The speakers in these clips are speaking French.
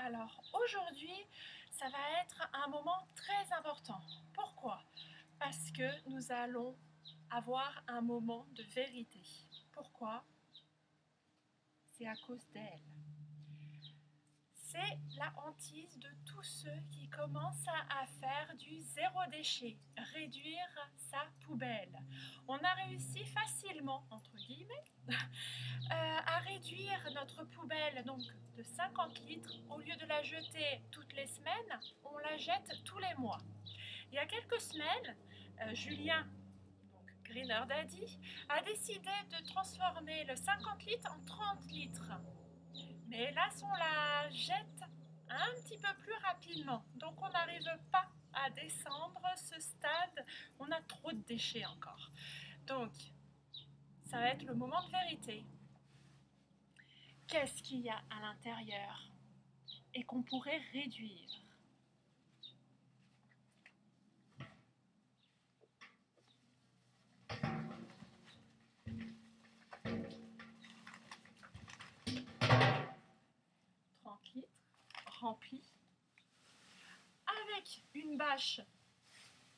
Alors aujourd'hui, ça va être un moment très important. Pourquoi? Parce que nous allons avoir un moment de vérité. Pourquoi? C'est à cause d'elle. C'est la hantise de tous ceux qui commencent à faire du zéro déchet, réduire sa poubelle. On a réussi facilement, entre guillemets, à réduire notre poubelle donc de 50 litres. Au lieu de la jeter toutes les semaines, on la jette tous les mois. Il y a quelques semaines, Julien, donc Greener Daddy, a décidé de transformer le 50 litres en 30 litres. Mais hélas, on la jette un petit peu plus rapidement. Donc on n'arrive pas à descendre ce stade. On a trop de déchets encore. Donc, ça va être le moment de vérité. Qu'est-ce qu'il y a à l'intérieur et qu'on pourrait réduire? Rempli avec une bâche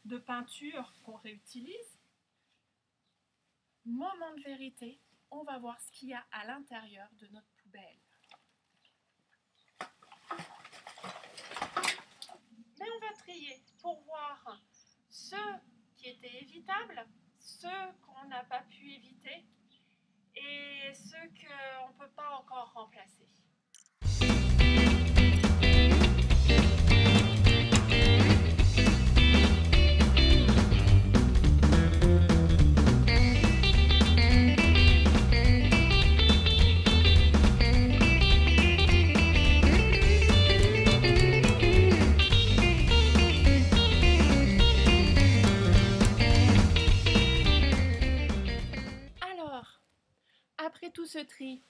de peinture qu'on réutilise. Moment de vérité, on va voir ce qu'il y a à l'intérieur de notre poubelle. Mais on va trier pour voir ceux qui étaient évitables, ceux qu'on n'a pas pu éviter et ceux qu'on ne peut pas encore remplacer. Après tout ce tri,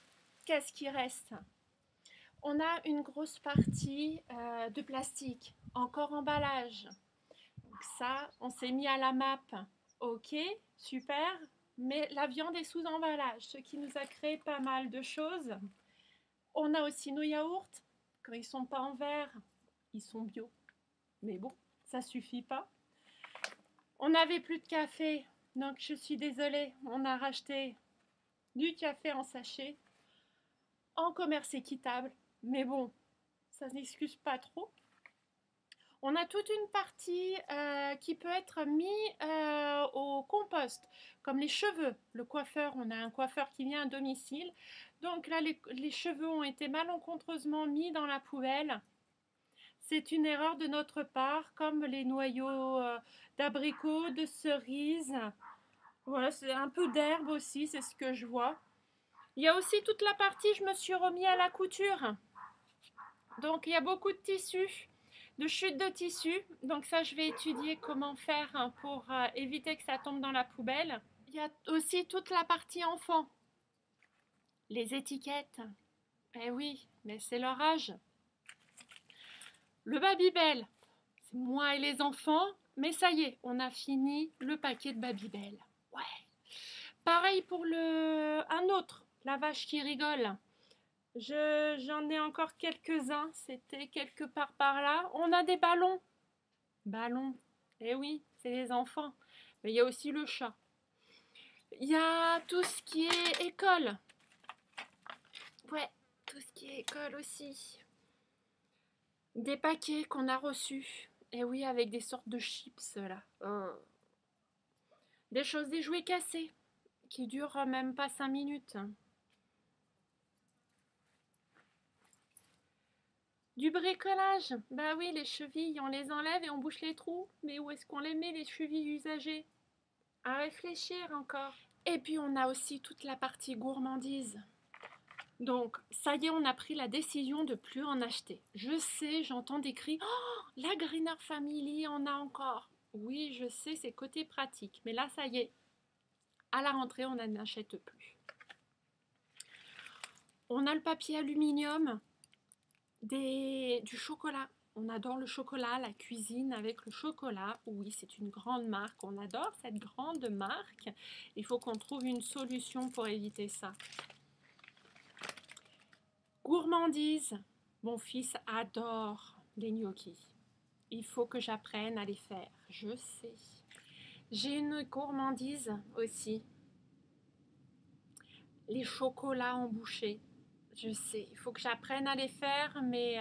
qu'est-ce qui reste? On a une grosse partie de plastique, encore emballage. Donc ça, on s'est mis à la map. Ok, super, mais la viande est sous emballage, ce qui nous a créé pas mal de choses. On a aussi nos yaourts, quand ils ne sont pas en verre, ils sont bio. Mais bon, ça suffit pas. On n'avait plus de café, donc je suis désolée, on a racheté du café en sachet, en commerce équitable, mais bon, ça n'excuse pas trop. On a toute une partie qui peut être mise au compost, comme les cheveux. Le coiffeur, on a un coiffeur qui vient à domicile, donc là les cheveux ont été malencontreusement mis dans la poubelle. C'est une erreur de notre part, comme les noyaux d'abricots, de cerises. Voilà, c'est un peu d'herbe aussi, c'est ce que je vois. Il y a aussi toute la partie, je me suis remis à la couture. Donc il y a beaucoup de tissus, de chutes de tissus. Donc ça, je vais étudier comment faire pour éviter que ça tombe dans la poubelle. Il y a aussi toute la partie enfant. Les étiquettes. Eh oui, mais c'est leur âge. Le Babybel, c'est moi et les enfants. Mais ça y est, on a fini le paquet de Babybel. Ouais. Pareil pour un autre. La vache qui rigole. J'en ai encore quelques-uns, c'était quelque part par là. On a des ballons. Ballons, eh oui, c'est les enfants. Mais il y a aussi le chat. Il y a tout ce qui est école. Ouais, tout ce qui est école aussi. Des paquets qu'on a reçus. Eh oui, avec des sortes de chips là. Des choses, des jouets cassés, qui durent même pas 5 minutes. Du bricolage, bah oui, les chevilles, on les enlève et on bouche les trous. Mais où est-ce qu'on les met, les chevilles usagées? À réfléchir encore. Et puis on a aussi toute la partie gourmandise. Donc, ça y est, on a pris la décision de ne plus en acheter. Je sais, j'entends des cris. Oh, la Greener Family en a encore. Oui, je sais, c'est côté pratique. Mais là, ça y est, à la rentrée, on n'en achète plus. On a le papier aluminium. Du chocolat. On adore le chocolat, la cuisine avec le chocolat. Oui, c'est une grande marque. On adore cette grande marque. Il faut qu'on trouve une solution pour éviter ça. Gourmandise. Mon fils adore les gnocchis. Il faut que j'apprenne à les faire, je sais. J'ai une gourmandise aussi. Les chocolats en bouchée, je sais. Il faut que j'apprenne à les faire, mais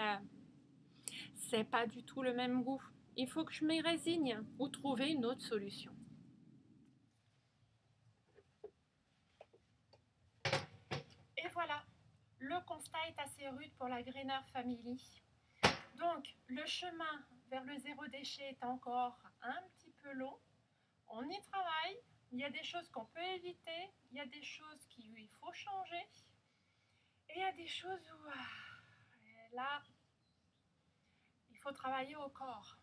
c'est pas du tout le même goût. Il faut que je m'y résigne ou trouver une autre solution. Et voilà, le constat est assez rude pour la Greener Family. Donc, le chemin vers le zéro déchet est encore un petit peu long. On y travaille. Il y a des choses qu'on peut éviter. Il y a des choses qu'il faut changer. Et il y a des choses où, là, il faut travailler au corps.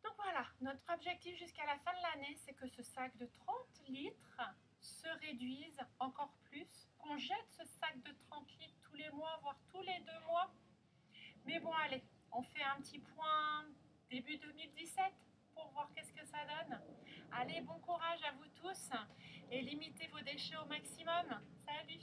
Donc voilà, notre objectif jusqu'à la fin de l'année, c'est que ce sac de 30 litres se réduise encore plus, qu'on jette ce sac de 30 litres tous les mois, voire tous les 2 mois. Mais bon, allez, on fait un petit point début 2017 pour voir qu'est-ce que ça donne. Allez, bon courage à vous tous et limitez vos déchets au maximum. Salut!